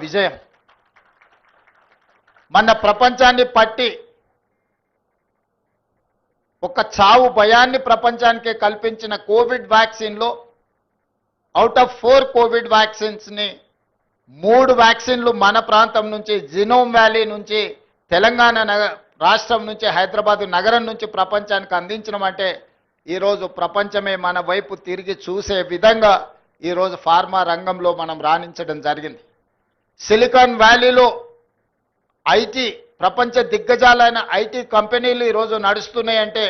విజయం మన ప్రపంచాన్ని పట్టి ఒక చావు భయాన్ని ప్రపంచానికి కల్పించిన కోవిడ్ వ్యాక్సిన్లో అవుట్ ఆఫ్ 4 కోవిడ్ వ్యాక్సిన్స్ని 3 వ్యాక్సిన్లు మన ప్రాంతం నుంచి జినోమ్ వ్యాలీ నుంచి తెలంగాణ రాష్ట్రం నుంచి హైదరాబాద్ నగరం నుంచి ప్రపంచానికి అందించడం అంటే ఈరోజు ప్రపంచమే మన వైపు తిరిగి చూసే విధంగా ఈరోజు ఫార్మా రంగంలో మనం రాణించడం జరిగింది. సిలికాన్ వ్యాలీలో ఐటీ ప్రపంచ దిగ్గజాలైన ఐటీ కంపెనీలు ఈరోజు నడుస్తున్నాయంటే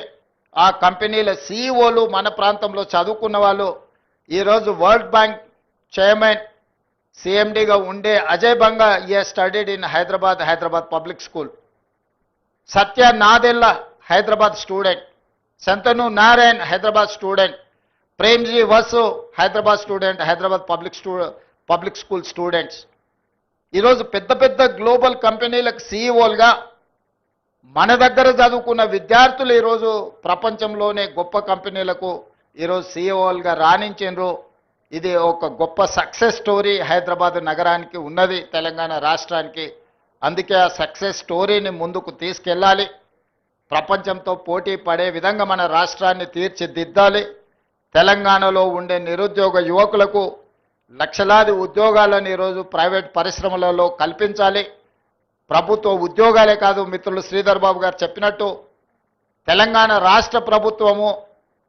ఆ కంపెనీల సీఈఓలు మన ప్రాంతంలో చదువుకున్న వాళ్ళు ఈరోజు వరల్డ్ బ్యాంక్ చైర్మన్ సిఎండిగా ఉండే Ajay Banga studied in Hyderabad public school. Satya Nadella Hyderabad student, Shantanu Narayen Hyderabad student, Premji Vasu Hyderabad student, Hyderabad public school students. ఈరోజు పెద్ద పెద్ద గ్లోబల్ కంపెనీలకు సీఈఓలుగా మన దగ్గర చదువుకున్న విద్యార్థులు ఈరోజు ప్రపంచంలోనే గొప్ప కంపెనీలకు ఈరోజు సీఈఓలుగా రాణించారు. ఇది ఒక గొప్ప సక్సెస్ స్టోరీ హైదరాబాద్ నగరానికి ఉన్నది, తెలంగాణ రాష్ట్రానికి. అందుకే ఆ సక్సెస్ స్టోరీని ముందుకు తీసుకెళ్ళాలి, ప్రపంచంతో పోటీ పడే విధంగా మన రాష్ట్రాన్ని తీర్చిదిద్దాలి. తెలంగాణలో ఉండే నిరుద్యోగ యువకులకు లక్షలాది ఉద్యోగాలను ఈరోజు ప్రైవేట్ పరిశ్రమలలో కల్పించాలి. ప్రభుత్వ ఉద్యోగాలే కాదు, మిత్రులు శ్రీధర్ బాబు గారు చెప్పినట్టు తెలంగాణ రాష్ట్ర ప్రభుత్వము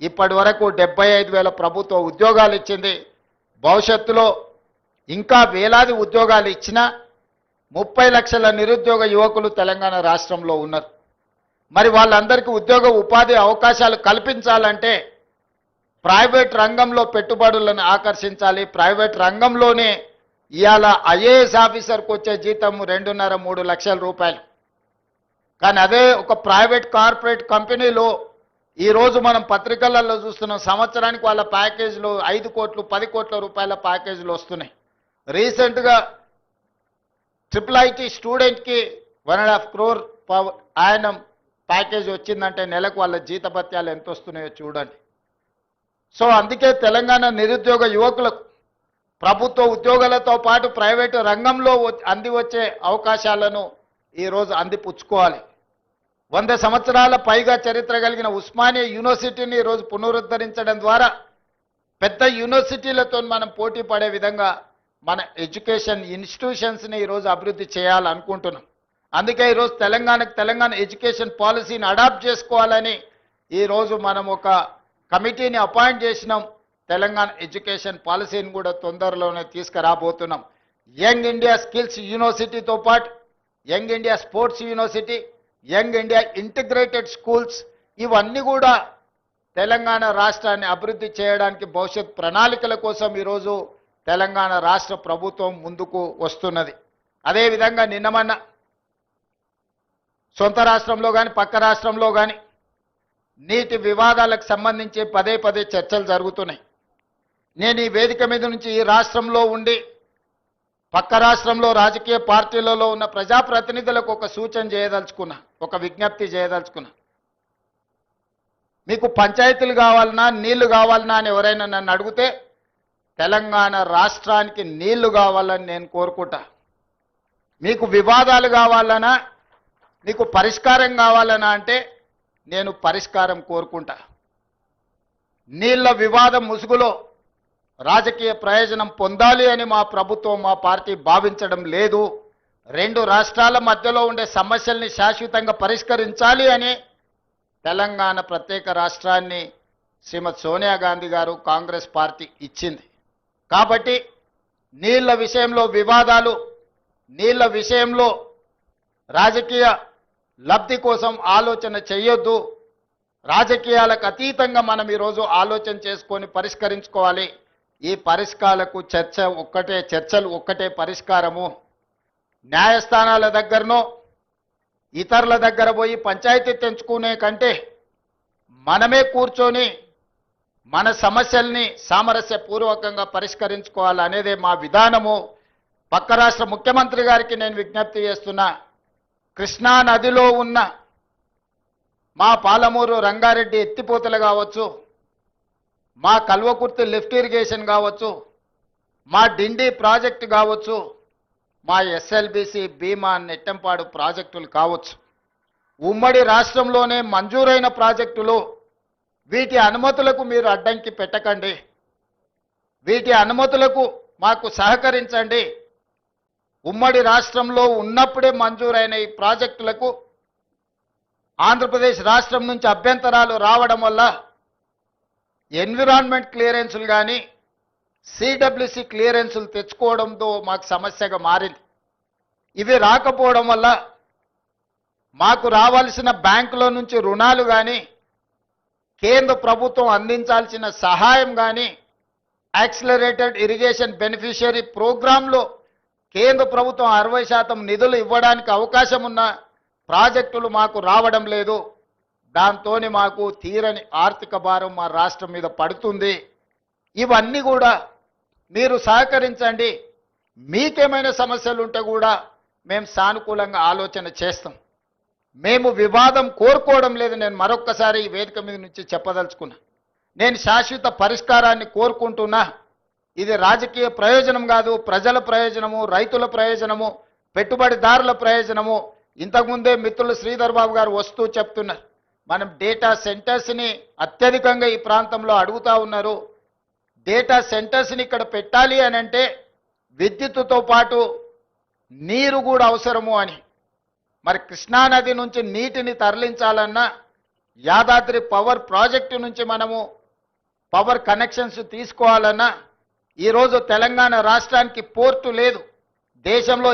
ఇప్పటి వరకు 75,000 ప్రభుత్వ ఉద్యోగాలు ఇచ్చింది. భవిష్యత్తులో ఇంకా వేలాది ఉద్యోగాలు ఇచ్చినా 30 లక్షల నిరుద్యోగ యువకులు తెలంగాణ రాష్ట్రంలో ఉన్నారు. మరి వాళ్ళందరికీ ఉద్యోగ ఉపాధి అవకాశాలు కల్పించాలంటే ప్రైవేట్ రంగంలో పెట్టుబడులను ఆకర్షించాలి. ప్రైవేట్ రంగంలోనే ఇవాళ ఐఏఎస్ ఆఫీసర్కి వచ్చే జీతం 2.5-3 లక్షల రూపాయలు. కానీ అదే ఒక ప్రైవేట్ కార్పొరేట్ కంపెనీలో ఈరోజు మనం పత్రికలలో చూస్తున్నాం, సంవత్సరానికి వాళ్ళ ప్యాకేజీలు 5 కోట్లు 10 కోట్ల రూపాయల ప్యాకేజీలు వస్తున్నాయి. రీసెంట్గా IIIT స్టూడెంట్కి 1.5 crore ఆయనం ప్యాకేజ్ వచ్చిందంటే నెలకు వాళ్ళ జీతభత్యాలు ఎంత వస్తున్నాయో చూడండి. సో అందుకే తెలంగాణ నిరుద్యోగ యువకులకు ప్రభుత్వ ఉద్యోగాలతో పాటు ప్రైవేటు రంగంలో అంది వచ్చే అవకాశాలను ఈరోజు అందిపుచ్చుకోవాలి. 100 సంవత్సరాల పైగా చరిత్ర కలిగిన ఉస్మానియా యూనివర్సిటీని ఈరోజు పునరుద్ధరించడం ద్వారా పెద్ద యూనివర్సిటీలతో మనం పోటీ పడే విధంగా మన ఎడ్యుకేషన్ ఇన్స్టిట్యూషన్స్ని ఈరోజు అభివృద్ధి చేయాలనుకుంటున్నాం. అందుకే ఈరోజు తెలంగాణ ఎడ్యుకేషన్ పాలసీని అడాప్ట్ చేసుకోవాలని ఈరోజు మనం ఒక కమిటీని అపాయింట్ చేసినాం. తెలంగాణ ఎడ్యుకేషన్ పాలసీని కూడా తొందరలోనే తీసుకురాబోతున్నాం. యంగ్ ఇండియా స్కిల్స్ యూనివర్సిటీతో పాటు young India sports university, young India integrated schools, ఇవన్నీ కూడా తెలంగాణ రాష్ట్రాన్ని అభివృద్ధి చేయడానికి భవిష్యత్ ప్రణాళికల కోసం ఈరోజు తెలంగాణ రాష్ట్ర ప్రభుత్వం ముందుకు వస్తున్నది. అదేవిధంగా నిన్నమన్న సొంత రాష్ట్రంలో కానీ పక్క రాష్ట్రంలో కానీ నీటి వివాదాలకు సంబంధించి పదే చర్చలు జరుగుతున్నాయి. నేను ఈ వేదిక మీద నుంచి ఈ రాష్ట్రంలో ఉండి పక్క రాష్ట్రంలో రాజకీయ పార్టీలలో ఉన్న ప్రజాప్రతినిధులకు ఒక సూచన చేయదలుచుకున్నా, ఒక విజ్ఞప్తి చేయదలుచుకున్నా. మీకు పంచాయతీలు కావాలన్నా నీళ్లు కావాలన్నా అని ఎవరైనా నన్ను అడిగితే తెలంగాణ రాష్ట్రానికి నీళ్లు కావాలని నేను కోరుకుంటా. మీకు వివాదాలు కావాలన్నా, మీకు పరిష్కారం కావాలన్నా అంటే నేను పరిష్కారం కోరుకుంటా. నీళ్ల వివాదం ముసుగులో రాజకీయ ప్రయోజనం పొందాలి అని మా ప్రభుత్వం మా పార్టీ భావించడం లేదు. 2 రాష్ట్రాల మధ్యలో ఉండే సమస్యల్ని శాశ్వతంగా పరిష్కరించాలి అని తెలంగాణ ప్రత్యేక రాష్ట్రాన్ని శ్రీమతి సోనియా గాంధీ గారు కాంగ్రెస్ పార్టీ ఇచ్చింది. కాబట్టి నీళ్ల విషయంలో వివాదాలు, నీళ్ల విషయంలో రాజకీయ లబ్ధి కోసం ఆలోచన చేయొద్దు. రాజకీయాలకు అతీతంగా మనం ఈరోజు ఆలోచన చేసుకొని పరిష్కరించుకోవాలి. ఈ పరిష్కారాలకు చర్చలు ఒక్కటే పరిష్కారము. న్యాయస్థానాల దగ్గరనో ఇతరుల దగ్గర పోయి పంచాయతీ తెంచుకునే కంటే మనమే కూర్చొని మన సమస్యల్ని సామరస్యపూర్వకంగా పరిష్కరించుకోవాలనేదే మా విధానము. పక్క రాష్ట్ర ముఖ్యమంత్రి గారికి నేను విజ్ఞప్తి చేస్తున్నా, కృష్ణా నదిలో ఉన్న మా పాలమూరు రంగారెడ్డి ఎత్తిపోతలు కావచ్చు, మా కల్వకుర్తి లిఫ్ట్ ఇరిగేషన్ కావచ్చు, మా డిండి ప్రాజెక్ట్ కావచ్చు, మా ఎస్ఎల్బిసి భీమా నెట్టంపాడు ప్రాజెక్టులు కావచ్చు. ఉమ్మడి రాష్ట్రంలోనే మంజూరైన ప్రాజెక్టులు, వీటి అనుమతులకు మీరు అడ్డంకి పెట్టకండి, వీటి అనుమతులకు మాకు సహకరించండి. ఉమ్మడి రాష్ట్రంలో ఉన్నప్పుడే మంజూరైన ఈ ప్రాజెక్టులకు ఆంధ్రప్రదేశ్ రాష్ట్రం నుంచి అభ్యంతరాలు రావడం వల్ల ఎన్విరాన్మెంట్ క్లియరెన్సులు కానీ సిడబ్ల్యూసి క్లియరెన్సులు తెచ్చుకోవడంతో మాకు సమస్యగా మారింది. ఇవి రాకపోవడం వల్ల మాకు రావాల్సిన బ్యాంకులో నుంచి రుణాలు కానీ, కేంద్ర ప్రభుత్వం అందించాల్సిన సహాయం కానీ, యాక్సిలరేటెడ్ ఇరిగేషన్ బెనిఫిషియరీ ప్రోగ్రాంలో కేంద్ర ప్రభుత్వం 60% నిధులు ఇవ్వడానికి అవకాశం ఉన్న ప్రాజెక్టులు మాకు రావడం లేదు. దాంతో మాకు తీరని ఆర్థిక భారం మా రాష్ట్రం మీద పడుతుంది. ఇవన్నీ కూడా మీరు సహకరించండి. మీకేమైనా సమస్యలు ఉంటే కూడా మేము సానుకూలంగా ఆలోచన చేస్తాం. మేము వివాదం కోరుకోవడం లేదు. నేను మరొక్కసారి ఈ వేదిక మీద నుంచి చెప్పదలుచుకున్నా. నేను శాశ్వత పరిష్కారాన్ని కోరుకుంటున్నా. ఇది రాజకీయ ప్రయోజనం కాదు, ప్రజల ప్రయోజనము, రైతుల ప్రయోజనము, పెట్టుబడిదారుల ప్రయోజనము. ఇంతకుముందే మిత్రులు శ్రీధర్ బాబు గారు వస్తూ చెప్తున్నారు, మనం డేటా సెంటర్స్ని అత్యధికంగా ఈ ప్రాంతంలో అడుగుతా ఉన్నారు. డేటా సెంటర్స్ని ఇక్కడ పెట్టాలి అని అంటే విద్యుత్తుతో పాటు నీరు కూడా అవసరము అని. మరి కృష్ణానది నుంచి నీటిని తరలించాలన్నా, యాదాద్రి పవర్ ప్రాజెక్టు నుంచి మనము పవర్ కనెక్షన్స్ తీసుకోవాలన్నా, ఈరోజు తెలంగాణ రాష్ట్రానికి పోర్టు లేదు. దేశంలో